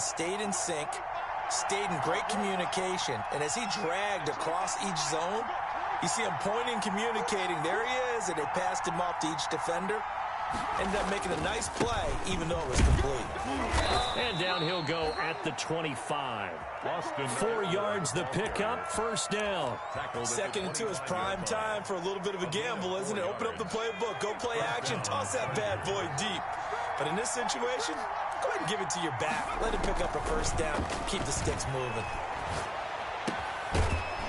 line stayed in sync, stayed in great communication, and as he dragged across each zone, you see him pointing, communicating. There he is, and they passed him off to each defender. Ended up making a nice play, even though it was complete. And down he'll go at the 25. 4 yards the pickup, first down. 2nd and 2 is prime time for a little bit of a gamble, isn't it? Open up the playbook, go play action, toss that bad boy deep. But in this situation, go ahead and give it to your back. Let him pick up a first down, keep the sticks moving.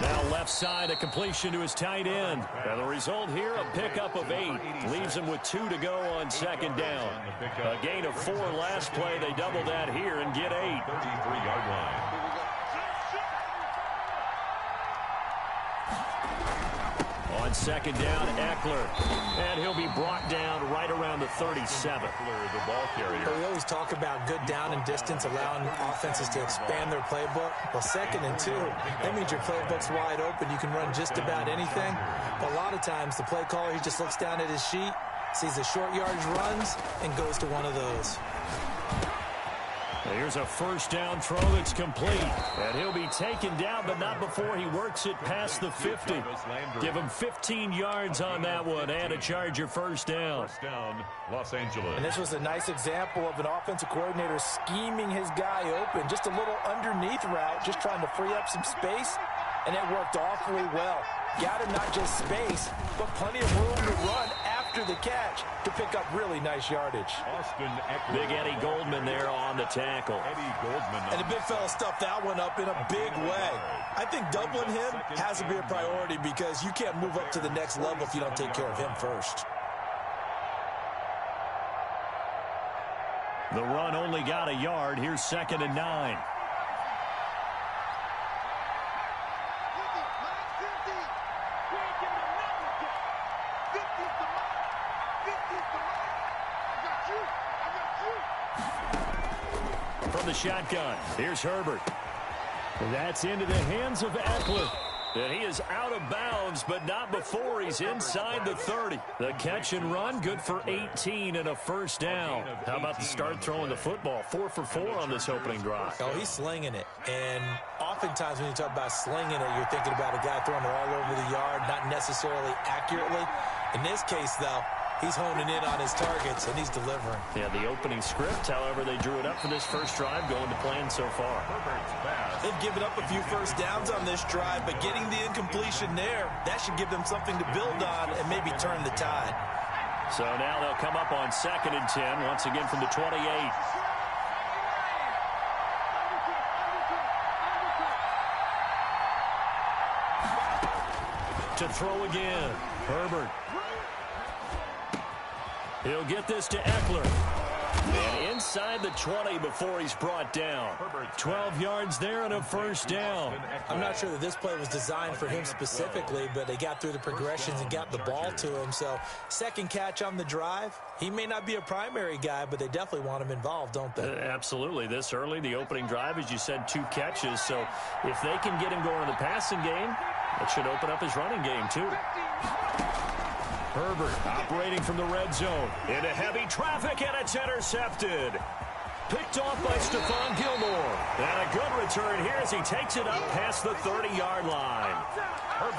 Now left side, a completion to his tight end. And the result here, a pickup of 8. Leaves him with 2 to go on 2nd down. A gain of 4 last play. They double that here and get 8. 33-yard line. On 2nd down, Eckler. And he'll be brought down right around the 37. The ball carrier. We always talk about good down and distance, allowing offenses to expand their playbook. Well, 2nd and 2, that means your playbook's wide open. You can run just about anything. But a lot of times, the play caller, he just looks down at his sheet, sees the short yardage runs, and goes to one of those. Here's a first down throw that's complete. And he'll be taken down, but not before he works it past the 50. Give him 15 yards on that one and a Charger first down. First down, Los Angeles. And this was a nice example of an offensive coordinator scheming his guy open. Just a little underneath route, just trying to free up some space, and it worked awfully well. Got him not just space, but plenty of room to run after the catch to pick up really nice yardage. Big Eddie Goldman there on the tackle. And the big fella stuffed that one up in a big way. I think doubling him has to be a priority because you can't move up to the next level if you don't take care of him first. The run only got a yard. Here's 2nd and 9. From the shotgun, here's Herbert. That's into the hands of Eckler. And he is out of bounds, but not before he's inside the 30. The catch and run, good for 18 and a first down. How about the start throwing the football? 4 for 4 on this opening drive. Oh, he's slinging it. And oftentimes when you talk about slinging it, you're thinking about a guy throwing it all over the yard, not necessarily accurately. In this case, though, he's honing in on his targets, and he's delivering. Yeah, the opening script, however, they drew it up for this first drive, going to plan so far. They've given up a few first downs on this drive, but getting the incompletion there, that should give them something to build on and maybe turn the tide. So now they'll come up on 2nd and 10, once again from the 28. To throw again, Herbert. He'll get this to Eckler. And inside the 20 before he's brought down. 12 yards there and a first down. I'm not sure that this play was designed for him specifically, but they got through the progressions and got the ball to him. So, 2nd catch on the drive. He may not be a primary guy, but they definitely want him involved, don't they? Absolutely. This early, the opening drive, as you said, 2 catches. So, if they can get him going in the passing game, it should open up his running game, too. Herbert operating from the red zone. Into heavy traffic, and it's intercepted. Picked off by Stephon Gilmore. And a good return here as he takes it up past the 30-yard line.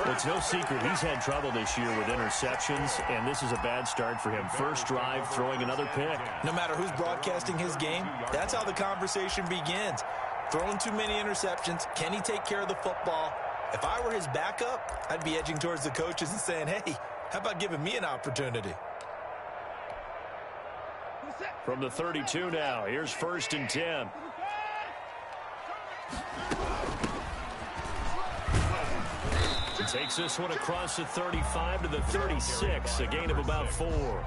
It's no secret he's had trouble this year with interceptions, and this is a bad start for him. First drive, throwing another pick. No matter who's broadcasting his game, that's how the conversation begins. Throwing too many interceptions. Can he take care of the football? If I were his backup, I'd be edging towards the coaches and saying, hey, how about giving me an opportunity? From the 32 now, here's 1st and 10. He takes this one across the 35 to the 36, a gain of about 4.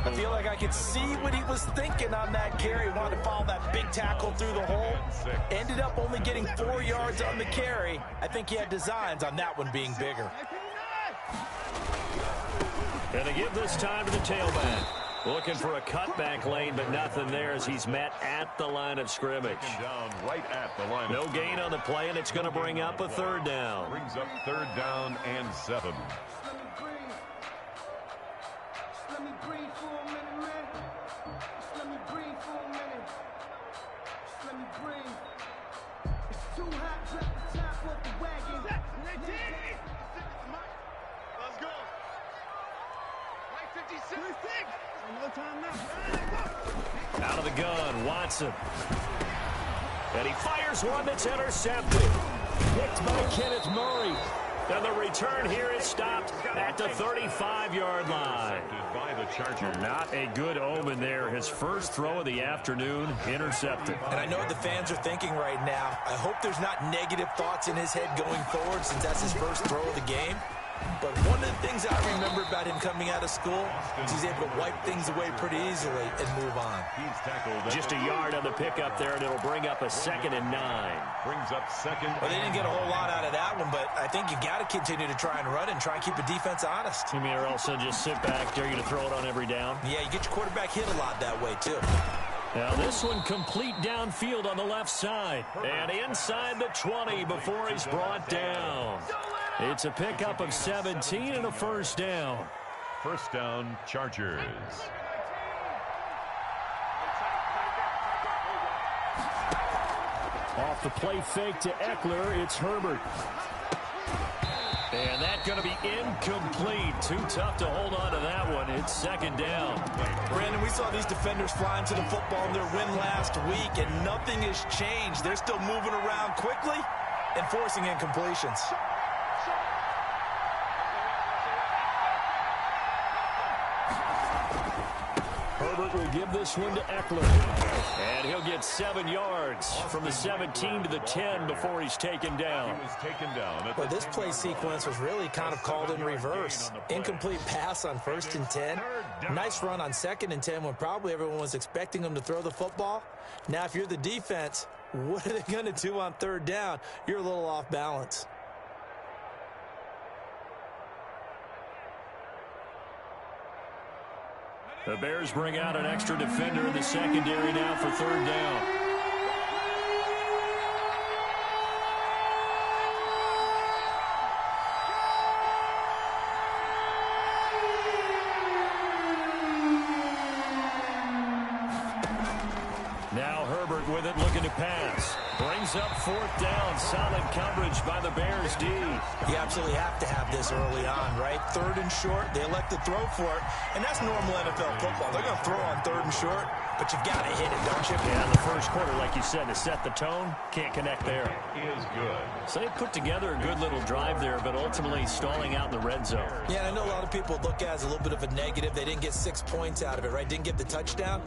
I feel like I could see what he was thinking on that carry. Wanted to follow that big tackle through the hole. Ended up only getting 4 yards on the carry. I think he had designs on that one being bigger. And they give this time to the tailback. Looking for a cutback lane, but nothing there as he's met at the line of scrimmage. Down right at the line. No gain on the play, and it's going to bring up a 3rd down. Brings up 3rd down and 7. Out of the gun, Watson. And he fires one that's intercepted. Picked by Kenneth Murray. And the return here is stopped at the 35-yard line. By the Chargers. Not a good omen there. His first throw of the afternoon intercepted. And I know what the fans are thinking right now. I hope there's not negative thoughts in his head going forward since that's his first throw of the game. But one of the things I remember about him coming out of school is he's able to wipe things away pretty easily and move on. He's tackled. Just a yard on the pickup there, and it'll bring up a 2nd and 9. Brings up 2nd. Well, they didn't get a whole lot out of that one, but I think you got to continue to try and run and try and keep the defense honest. You mean, or else they'll just sit back, dare you to throw it on every down? Yeah, you get your quarterback hit a lot that way, too. Now this one complete downfield on the left side. And inside the 20 before he's brought down. It's a pickup of 17 and a first down. First down, Chargers. Off the play fake to Eckler, it's Herbert. And that's going to be incomplete. Too tough to hold on to that one. It's 2nd down. Brandon, we saw these defenders flying to the football in their win last week, and nothing has changed. They're still moving around quickly and forcing incompletions. Herbert will give this one to Eckler. And he'll get 7 yards from the 17 to the 10 before he's taken down. He was taken down. Well, this play sequence was really kind of called in reverse. Incomplete pass on 1st and 10. Nice run on 2nd and 10 when probably everyone was expecting him to throw the football. Now, if you're the defense, what are they going to do on 3rd down? You're a little off balance. The Bears bring out an extra defender in the secondary now for 3rd down. Now Herbert with it, looking to pass. Brings up 4th down. Solid coverage by the Bears D. You absolutely have to have this early on, right? 3rd and short, they elect to throw for it, and that's normal NFL football. They're going to throw on 3rd and short, but you've got to hit it, don't you? Yeah, in the first quarter, like you said, to set the tone, can't connect there. Is good. So they put together a good little drive there, but ultimately stalling out in the red zone. Yeah, and I know a lot of people look at it as a little bit of a negative. They didn't get 6 points out of it, right? Didn't get the touchdown,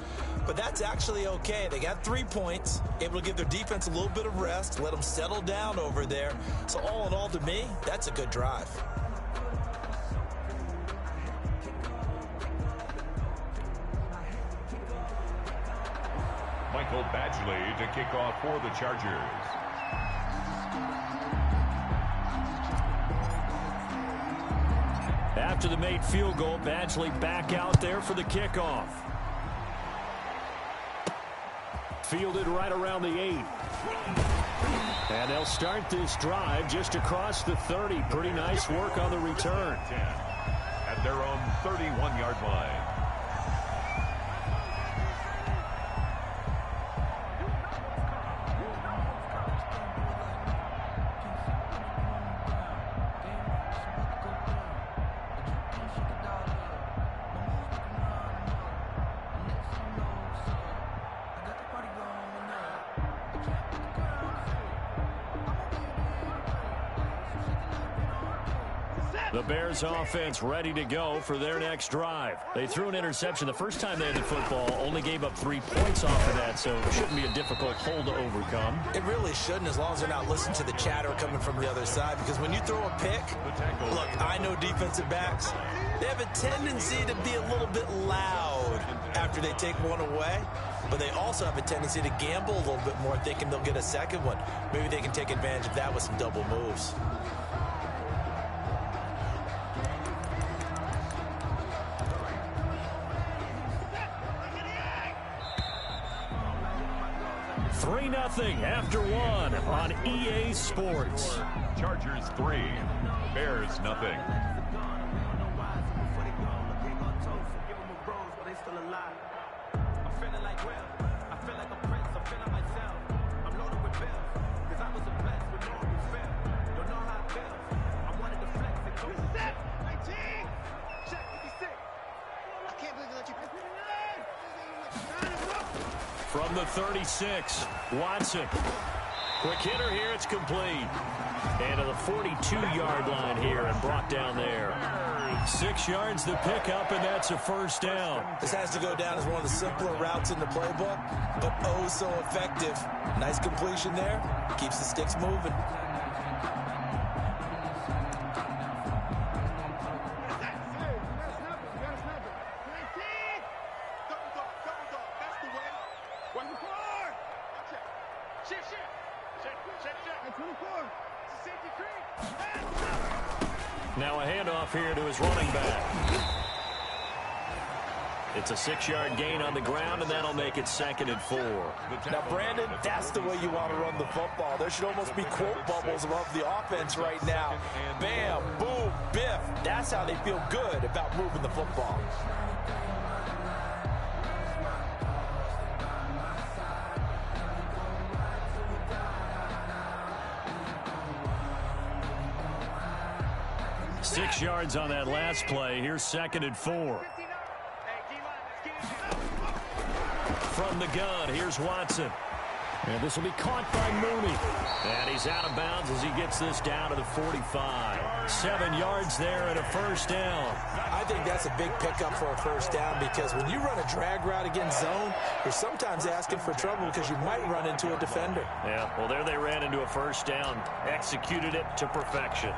but that's actually okay. They got 3 points, able to give their defense a little bit of rest, let them settle down over there. So all in all, to me, that's a good drive. Michael Badgley to kick off for the Chargers. After the made field goal, Badgley back out there for the kickoff. Fielded right around the 8. And they'll start this drive just across the 30. Pretty nice work on the return. At their own 31-yard line. The Bears offense ready to go for their next drive. They threw an interception the first time they had the football, only gave up 3 points off of that, so it shouldn't be a difficult hole to overcome. It really shouldn't, as long as they're not listening to the chatter coming from the other side, because when you throw a pick, look, I know defensive backs, they have a tendency to be a little bit loud after they take one away, but they also have a tendency to gamble a little bit more, thinking they'll get a second one. Maybe they can take advantage of that with some double moves. 3-0 after 1 on EA Sports. Chargers 3, Bears nothing. From the 36, Watson. Quick hitter here, it's complete. And to the 42-yard line here and brought down there. 6 yards the pickup, and that's a first down. This has to go down as one of the simpler routes in the playbook, but oh so effective. Nice completion there. Keeps the sticks moving. Now a handoff here to his running back. It's a 6-yard gain on the ground, and that'll make it 2nd and 4. Now, Brandon, that's the way you want to run the football. There should almost be quote bubbles above the offense right now. Bam, boom, biff. That's how they feel good about moving the football. Six yards on that last play. Here's 2nd and 4. From the gun, here's Watson. And this will be caught by Mooney. And he's out of bounds as he gets this down to the 45. 7 yards there and a first down. I think that's a big pickup for a first down because when you run a drag route against zone, you're sometimes asking for trouble because you might run into a defender. Yeah, well, there they ran into a first down. Executed it to perfection.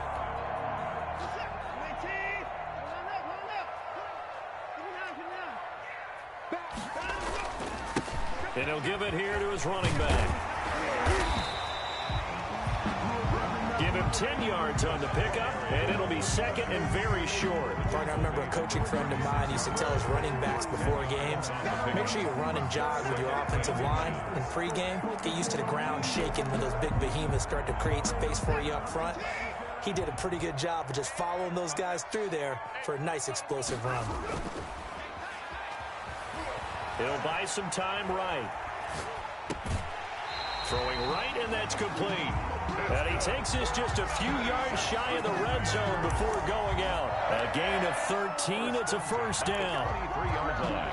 And he'll give it here to his running back. Give him 10 yards on the pickup, and it'll be 2nd and very short. Frank, I remember a coaching friend of mine used to tell his running backs before games, make sure you run and jog with your offensive line in pregame. Get used to the ground shaking when those big behemoths start to create space for you up front. He did a pretty good job of just following those guys through there for a nice explosive run. He'll buy some time right. Throwing right, and that's complete. And he takes this just a few yards shy of the red zone before going out. A gain of 13. It's a first down. 23-yard line.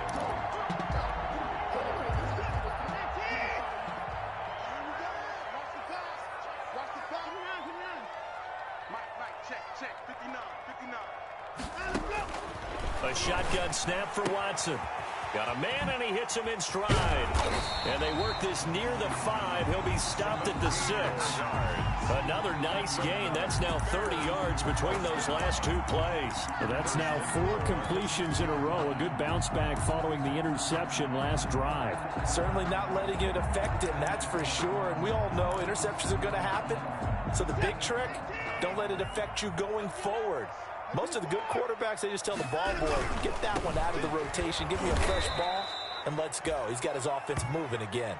A shotgun snap for Watson. Got a man, and he hits him in stride. And they work this near the 5. He'll be stopped at the 6. Another nice gain. That's now 30 yards between those last 2 plays. Well, that's now 4 completions in a row. A good bounce back following the interception last drive. Certainly not letting it affect him, that's for sure. And we all know interceptions are going to happen. So the big trick, don't let it affect you going forward. Most of the good quarterbacks, they just tell the ball boy, get that one out of the rotation, give me a fresh ball, and let's go. He's got his offense moving again.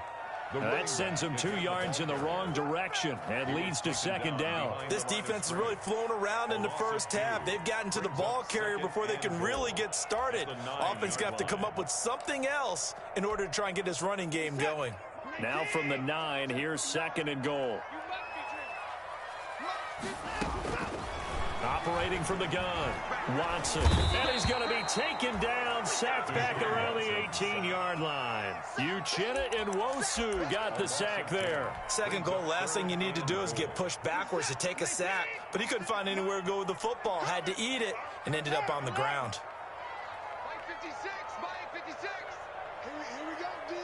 That sends him 2 yards in the wrong direction and leads to 2nd down. This defense is really flown around in the first half. They've gotten to the ball carrier before they can really get started. Offense got to come up with something else in order to try and get this running game going. Now from the 9, here's 2nd and goal. Operating from the gun, Watson. And he's going to be taken down, sacked back around the 18-yard line. Uchenna and Nwosu got the sack there. 2nd goal, last thing you need to do is get pushed backwards to take a sack. But he couldn't find anywhere to go with the football, had to eat it, and ended up on the ground. Mike 56, Mike 56. Here we go, D.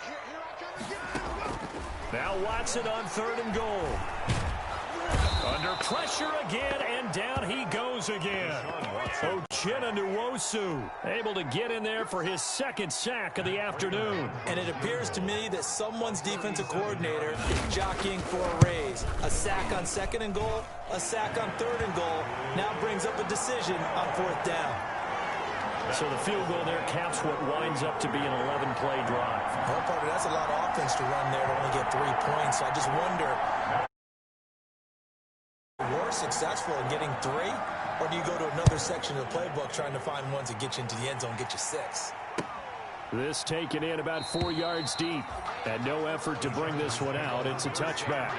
Here I come again. Now Watson on 3rd and goal. Under pressure again, and down he goes again. Uchenna Nwosu able to get in there for his 2nd sack of the afternoon. And it appears to me that someone's defensive coordinator is jockeying for a raise. A sack on 2nd and goal, a sack on 3rd and goal, now brings up a decision on 4th down. So the field goal there caps what winds up to be an 11-play drive. Well, Parker, that's a lot of offense to run there to only get 3 points. So I just wonder, more successful in getting 3, or do you go to another section of the playbook trying to find ones that get you into the end zone, get you 6? This taken in about 4 yards deep. And no effort to bring this one out. It's a touchback.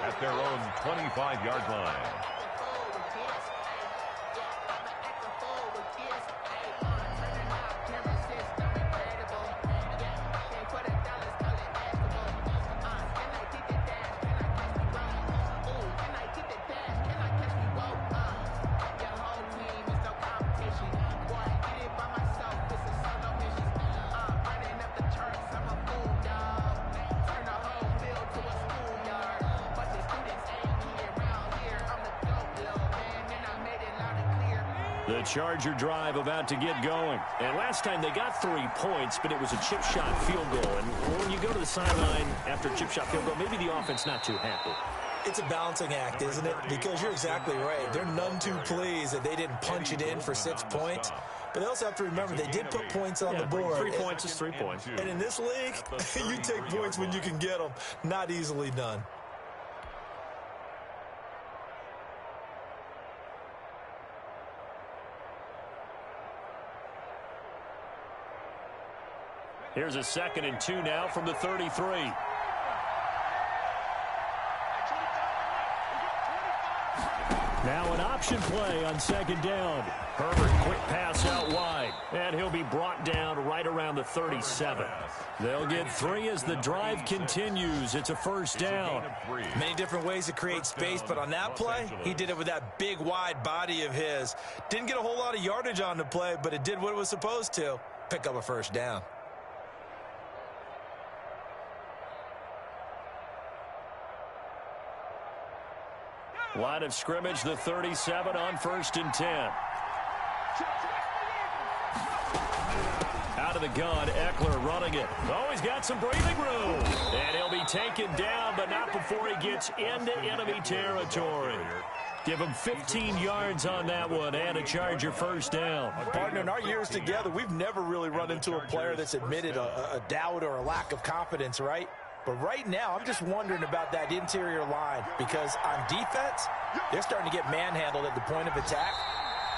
At their own 25-yard line. The Charger drive about to get going. And last time they got 3 points, but it was a chip shot field goal. And when you go to the sideline after a chip shot field goal, maybe the offense not too happy. It's a balancing act, isn't it? Because you're exactly right. They're none too pleased that they didn't punch it in for 6 points. But they also have to remember they did put points on the board. 3 points is 3 points. And in this league, you take points when you can get them. Not easily done. Here's a 2nd and 2 now from the 33. Now an option play on 2nd down. Herbert, quick pass out wide. And he'll be brought down right around the 37. They'll get 3 as the drive continues. It's a 1st down. Many different ways to create space, but on that play, he did it with that big, wide body of his. Didn't get a whole lot of yardage on the play, but it did what it was supposed to. Pick up a 1st down. Line of scrimmage, the 37 on 1st and 10. Out of the gun, Eckler running it. Oh, he's got some breathing room. And he'll be taken down, but not before he gets into enemy territory. Give him 15 yards on that one and a Charger 1st down. Partner, in our years together, we've never really run into a player that's admitted a doubt or a lack of confidence, right? But right now, I'm just wondering about that interior line because on defense, they're starting to get manhandled at the point of attack.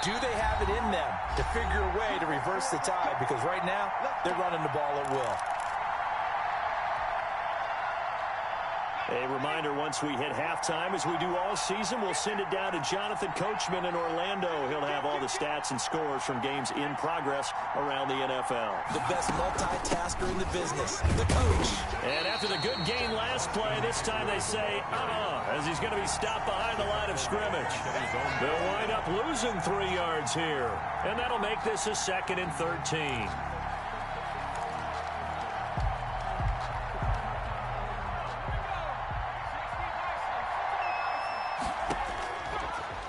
Do they have it in them to figure a way to reverse the tide? Because right now, they're running the ball at will. A reminder, once we hit halftime, as we do all season, we'll send it down to Jonathan Coachman in Orlando. He'll have all the stats and scores from games in progress around the NFL. The best multitasker in the business, the coach. And after the good gain last play, this time they say, as he's going to be stopped behind the line of scrimmage. They'll wind up losing 3 yards here. And that'll make this a 2nd and 13.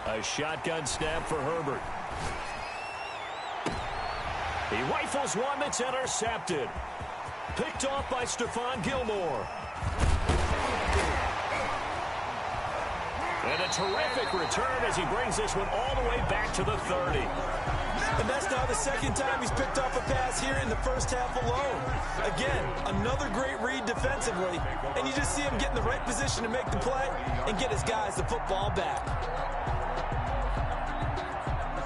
A shotgun snap for Herbert. He rifles one that's intercepted. Picked off by Stephon Gilmore. And a terrific return as he brings this one all the way back to the 30. And that's now the 2nd time he's picked off a pass here in the 1st half alone. Again, another great read defensively. And you just see him get in the right position to make the play and get his guys the football back.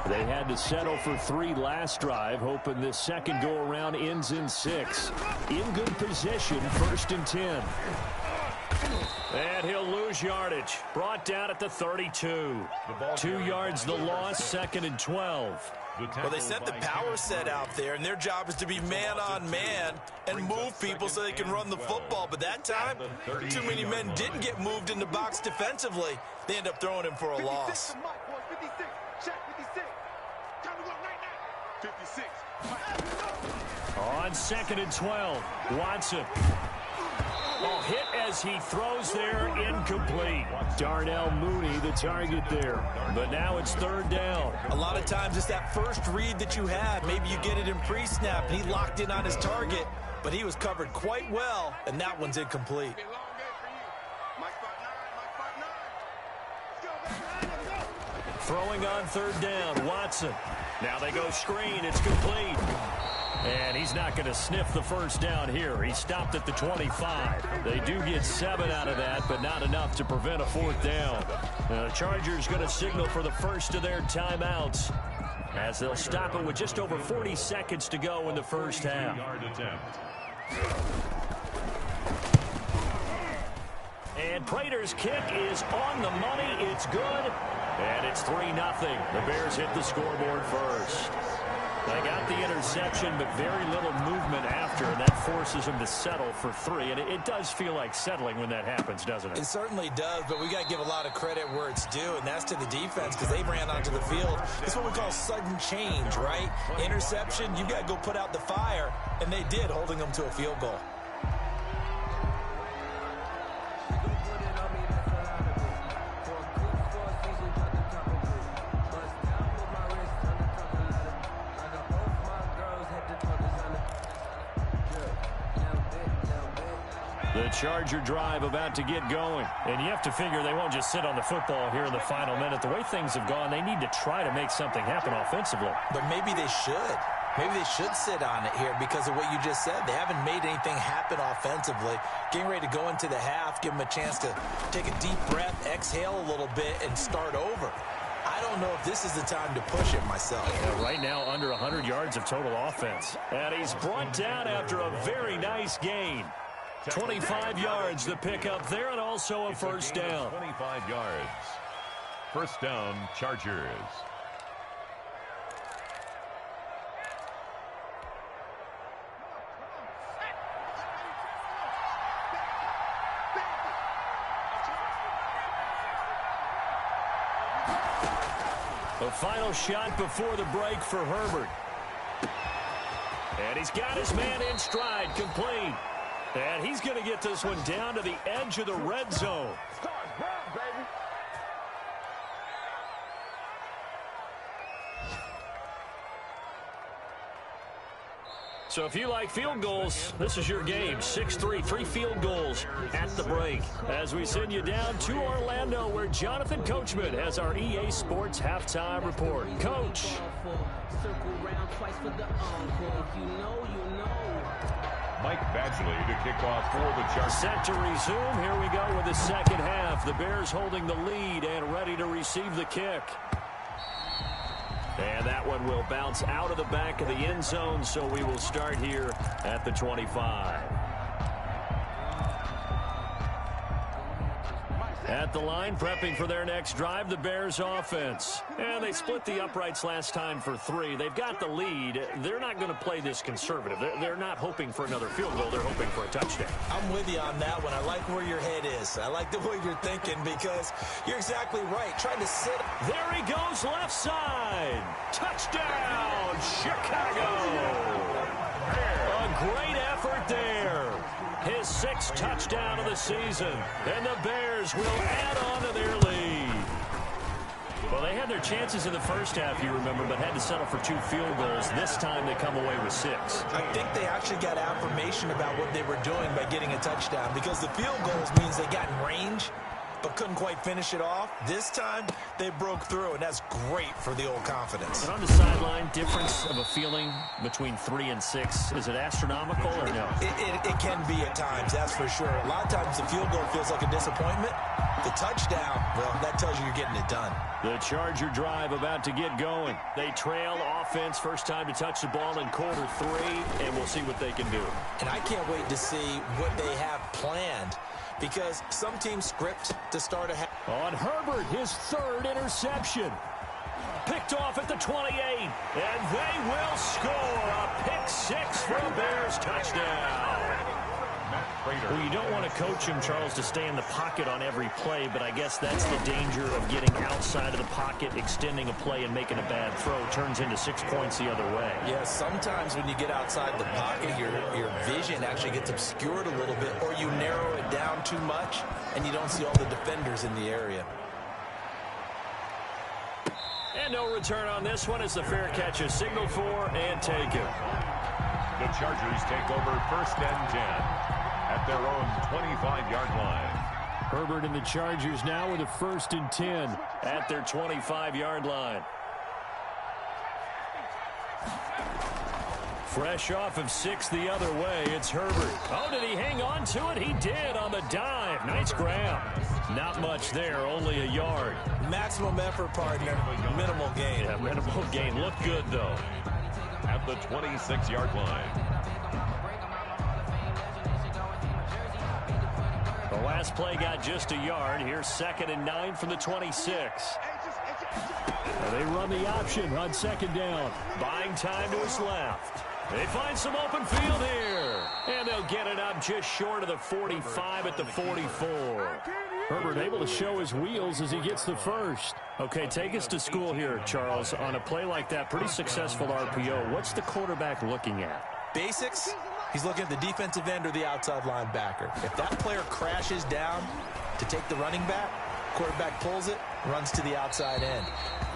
They had to settle for 3 last drive, hoping this 2nd go-around ends in 6. In good position, 1st and 10. And he'll lose yardage. Brought down at the 32. 2 yards the loss, 2nd and 12. Well, they sent the power set out there, and their job is to be man-on-man and move people so they can run the football. But that time, too many men didn't get moved in the box defensively. They end up throwing him for a loss. 56. On 2nd and 12, Watson. Oh, hit as he throws there, incomplete. Darnell Mooney, the target there. But now it's 3rd down. A lot of times it's that first read that you had. Maybe you get it in pre-snap, and he locked in on his target, but he was covered quite well, and that one's incomplete. Throwing on 3rd down, Watson. Now they go screen, it's complete. And he's not going to sniff the 1st down here. He stopped at the 25. They do get 7 out of that, but not enough to prevent a 4th down. The Chargers going to signal for the first of their timeouts as they'll stop it with just over 40 seconds to go in the 1st half. And Prater's kick is on the money. It's good. And it's 3-0. The Bears hit the scoreboard first. They got the interception, but very little movement after, and that forces them to settle for 3. And it does feel like settling when that happens, doesn't it? It certainly does, but we got to give a lot of credit where it's due, and that's to the defense because they ran onto the field. It's what we call sudden change, right? Interception, you got to go put out the fire, and they did, holding them to a field goal. The Charger drive about to get going. And you have to figure they won't just sit on the football here in the final minute. The way things have gone, they need to try to make something happen offensively. But maybe they should. Maybe they should sit on it here because of what you just said. They haven't made anything happen offensively. Getting ready to go into the half, give them a chance to take a deep breath, exhale a little bit, and start over. I don't know if this is the time to push it myself. Yeah, right now, under 100 yards of total offense. And he's brought down after a very nice gain. 25 yards the pickup there, and also a first down. 25 yards. First down, Chargers. The final shot before the break for Herbert. And he's got his man in stride, complete. And he's going to get this one down to the edge of the red zone. So if you like field goals, this is your game. 6-3, 3 field goals at the break. As we send you down to Orlando, where Jonathan Coachman has our EA Sports halftime report. Coach. Mike Badgley to kick off for the Chargers. Set to resume. Here we go with the second half. The Bears holding the lead and ready to receive the kick. And that one will bounce out of the back of the end zone, so we will start here at the 25. At the line, prepping for their next drive, the Bears offense. And they split the uprights last time for 3. They've got the lead. They're not going to play this conservative. They're not hoping for another field goal. They're hoping for a touchdown. I'm with you on that one. I like where your head is. I like the way you're thinking because you're exactly right. Trying to sit. There he goes, left side. Touchdown, Chicago. A great effort there. His 6th touchdown of the season. And the Bears will add on to their lead. Well, they had their chances in the first half, you remember, but had to settle for 2 field goals. This time they come away with 6. I think they actually got affirmation about what they were doing by getting a touchdown because the field goals means they got in range but couldn't quite finish it off. This time, they broke through, and that's great for the old confidence. And on the sideline, difference of a feeling between 3 and 6, is it astronomical or no? It can be at times, that's for sure. A lot of times the field goal feels like a disappointment. The touchdown, well, that tells you you're getting it done. The Charger drive about to get going. They trail offense, first time to touch the ball in quarter 3, and we'll see what they can do. And I can't wait to see what they have planned because some teams script to start a half. On Herbert, his 3rd interception. Picked off at the 28, and they will score a pick 6 for a Bears touchdown. Well, you don't want to coach him, Charles, to stay in the pocket on every play, but I guess that's the danger of getting outside of the pocket, extending a play, and making a bad throw. Turns into 6 points the other way. Yeah, sometimes when you get outside the pocket, your vision actually gets obscured a little bit, or you narrow it down too much, and you don't see all the defenders in the area. And no return on this one as the fair catch is signaled for and taken. The Chargers take over 1st and 10 at their own 25-yard line. Herbert and the Chargers now with a 1st and 10 at their 25-yard line. Fresh off of 6 the other way, it's Herbert. Oh, did he hang on to it? He did on the dive. Nice grab. Not much there, only a yard. Maximum effort, partner. Minimal gain. Yeah, minimal gain. Looked good, though. At the 26-yard line. The last play got just a yard. Here's 2nd and 9 from the 26. And they run the option on 2nd down. Buying time to his left. They find some open field here. And they'll get it up just short of the 45 at the 44. Herbert able to show his wheels as he gets the 1st. Okay, take us to school here, Charles. On a play like that, pretty successful RPO. What's the quarterback looking at? Basics. He's looking at the defensive end or the outside linebacker. If that player crashes down to take the running back, Quarterback pulls it, runs to the outside end.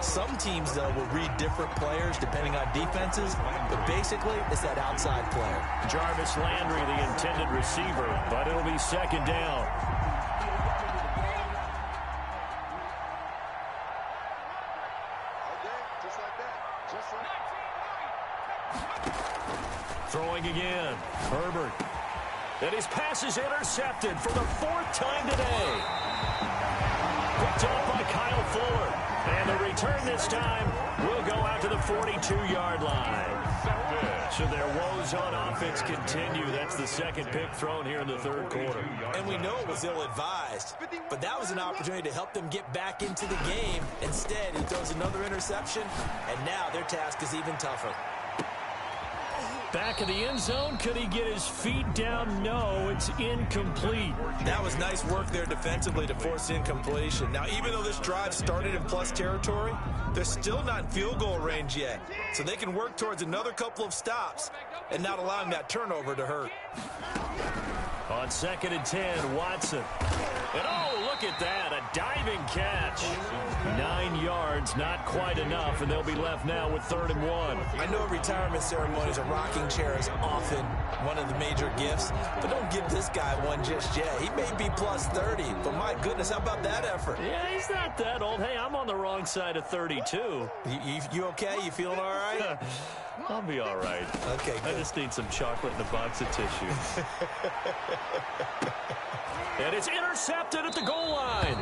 Some teams, though, will read different players depending on defenses, but basically it's that outside player. Jarvis Landry, the intended receiver, but it'll be second down. Okay, just like that. Just like that. Throwing again. Herbert. And his pass is intercepted for the 4th time today. Picked off by Kyle Fuller. And the return this time will go out to the 42-yard line. So their woes on offense continue. That's the second pick thrown here in the 3rd quarter. And we know it was ill-advised, but that was an opportunity to help them get back into the game. Instead, he throws another interception, and now their task is even tougher. Back in the end zone, could he get his feet down? No, it's incomplete. That was nice work there defensively to force incompletion. Now, even though this drive started in plus territory, they're still not in field goal range yet. So they can work towards another couple of stops and not allowing that turnover to hurt. On 2nd and 10, Watson. And oh, look at that, a diving catch. 9 yards, not quite enough, and they'll be left now with 3rd and 1. I know at retirement ceremonies, a rocking chair is often one of the major gifts, but don't give this guy one just yet. He may be plus 30, but my goodness, how about that effort? Yeah, he's not that old. Hey, I'm on the wrong side of 32. You okay? You feeling all right? I'll be all right. Okay, good. I just need some chocolate and a box of tissue. And it's intercepted at the goal line.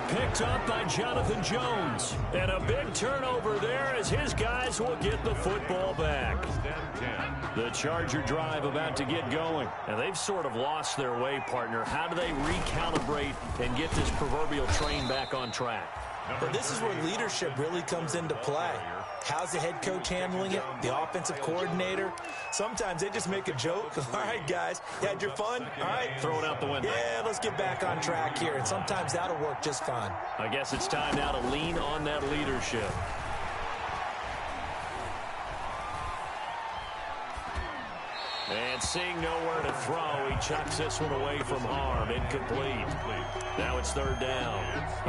Picked up by Jonathan Jones. And a big turnover there as his guys will get the football back. The Charger drive about to get going. And they've sort of lost their way, partner. How do they recalibrate and get this proverbial train back on track? But this is where leadership really comes into play. How's the head coach handling it? The offensive coordinator? Sometimes they just make a joke. All right, guys, you had your fun? All right. Throw it out the window. Yeah, let's get back on track here. And sometimes that'll work just fine. I guess it's time now to lean on that leadership. And seeing nowhere to throw, he chucks this one away from harm. Incomplete. Now it's 3rd down.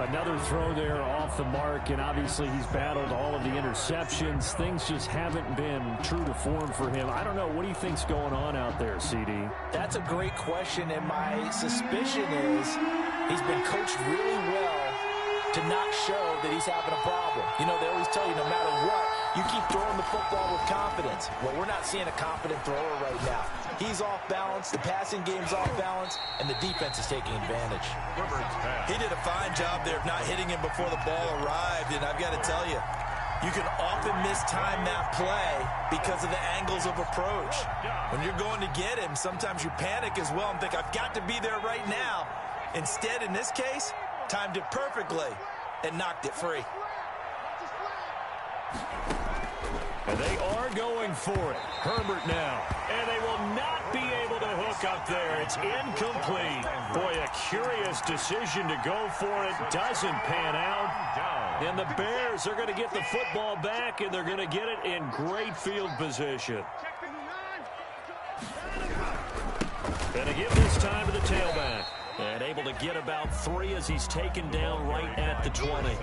Another throw there off the mark, and obviously he's battled all of the interceptions. Things just haven't been true to form for him. I don't know. What do you think's going on out there, CD? That's a great question, and my suspicion is he's been coached really well to not show that he's having a problem. You know, they always tell you no matter what, you keep throwing the football with confidence. Well, we're not seeing a confident thrower right now. He's off balance, the passing game's off balance, and the defense is taking advantage. He did a fine job there of not hitting him before the ball arrived, and I've got to tell you, you can often mistime that play because of the angles of approach. When you're going to get him, sometimes you panic as well and think, I've got to be there right now. Instead, in this case, timed it perfectly and knocked it free. And they are going for it. Herbert now. And they will not be able to hook up there. It's incomplete. Boy, a curious decision to go for it. Doesn't pan out. And the Bears are going to get the football back, and they're going to get it in great field position. And to give this time to the tailback. And able to get about 3 as he's taken down right at the 20.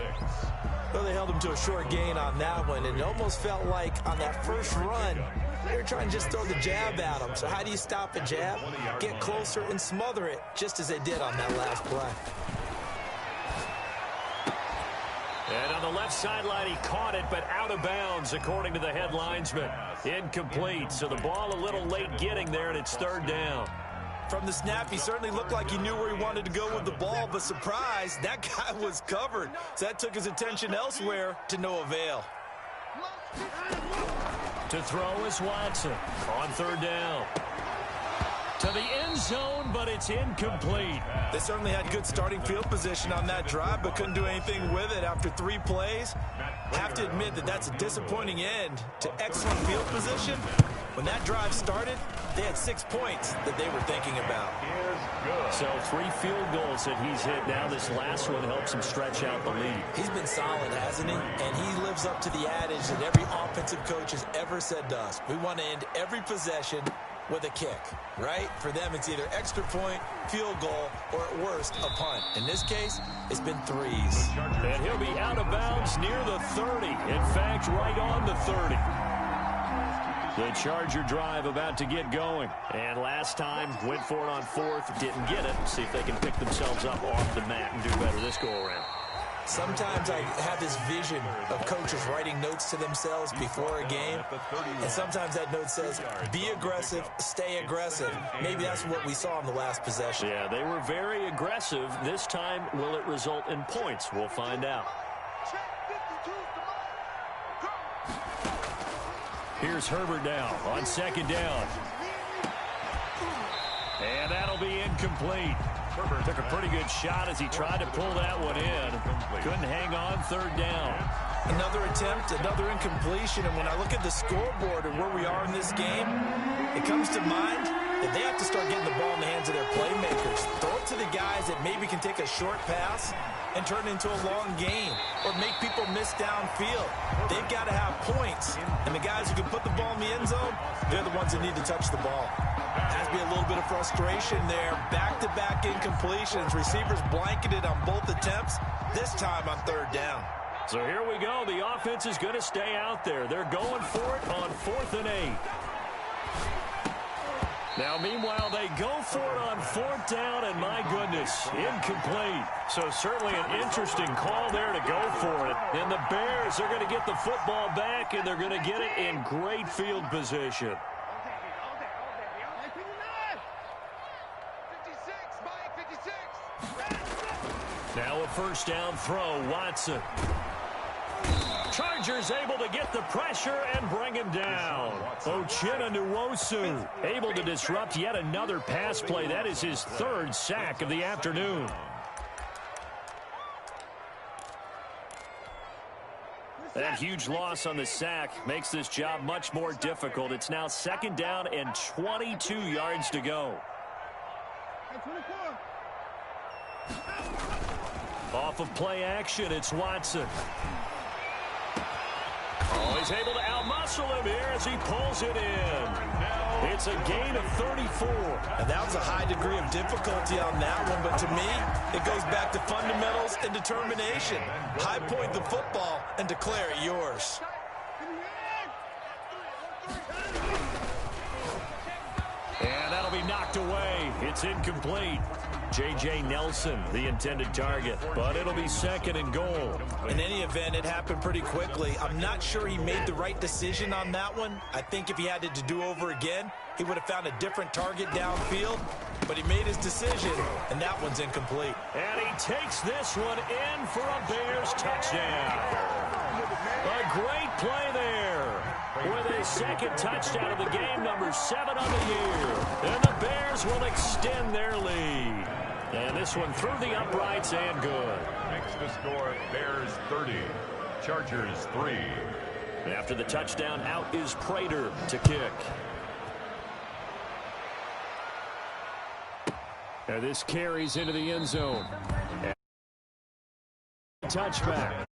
Well, they held him to a short gain on that one, and it almost felt like on that first run, they were trying to just throw the jab at him. So how do you stop a jab? Get closer and smother it, just as they did on that last play. And on the left sideline, he caught it, but out of bounds, according to the head linesman. Incomplete, so the ball a little late getting there, and it's 3rd down. From the snap, he certainly looked like he knew where he wanted to go with the ball, but surprise, that guy was covered. So that took his attention elsewhere to no avail. To throw is Watson on 3rd down. To the end zone, but it's incomplete. They certainly had good starting field position on that drive, but couldn't do anything with it after 3 plays. Have to admit that that's a disappointing end to excellent field position. When that drive started, they had 6 points that they were thinking about. So 3 field goals that he's hit. Now this last one helps him stretch out the lead. He's been solid, hasn't he? And he lives up to the adage that every offensive coach has ever said to us. We want to end every possession with a kick, right? For them, it's either extra point, field goal, or at worst, a punt. In this case, it's been threes. And he'll be out of bounds near the 30. In fact, right on the 30. The Charger drive about to get going. And last time, went for it on fourth, didn't get it. See if they can pick themselves up off the mat and do better this go-around. Sometimes I have this vision of coaches writing notes to themselves before a game, and sometimes that note says, be aggressive, stay aggressive. Maybe that's what we saw in the last possession. Yeah, they were very aggressive. This time, will it result in points? We'll find out. Here's Herbert down on second down. And that'll be incomplete. Herbert took a pretty good shot as he tried to pull that one in. Couldn't hang on third down. Another attempt, another incompletion, and when I look at the scoreboard and where we are in this game, it comes to mind that they have to start getting the ball in the hands of their playmakers. Throw it to the guys that maybe can take a short pass and turn it into a long game or make people miss downfield. They've got to have points, and the guys who can put the ball in the end zone, they're the ones that need to touch the ball. Has to be a little bit of frustration there. Back-to-back incompletions. Receivers blanketed on both attempts, this time on third down. So here we go. The offense is going to stay out there. They're going for it on 4th and 8. Now, meanwhile, they go for it on 4th down, and my goodness, incomplete. So certainly an interesting call there to go for it. And the Bears are going to get the football back, and they're going to get it in great field position. Now a first down throw, Watson. Chargers able to get the pressure and bring him down. Uchenna Nwosu able to disrupt yet another pass play. That is his 3rd sack of the afternoon. That huge loss on the sack makes this job much more difficult. It's now 2nd down and 22 yards to go. Off of play action, it's Watson. Oh, he's able to outmuscle him here as he pulls it in. It's a gain of 34. And that was a high degree of difficulty on that one, but to me, it goes back to fundamentals and determination. High point the football and declare it yours. And that'll be knocked away. It's incomplete. J.J. Nelson, the intended target, but it'll be 2nd and goal. In any event, it happened pretty quickly. I'm not sure he made the right decision on that one. I think if he had it to do over again, he would have found a different target downfield, but he made his decision, and that one's incomplete. And he takes this one in for a Bears touchdown. A great play there with his 2nd touchdown of the game, number 7 on the year. And the Bears will extend their lead. And this one through the uprights and good. Makes the score Bears 30, Chargers 3. After the touchdown, out is Prater to kick. Now this carries into the end zone. Touchback.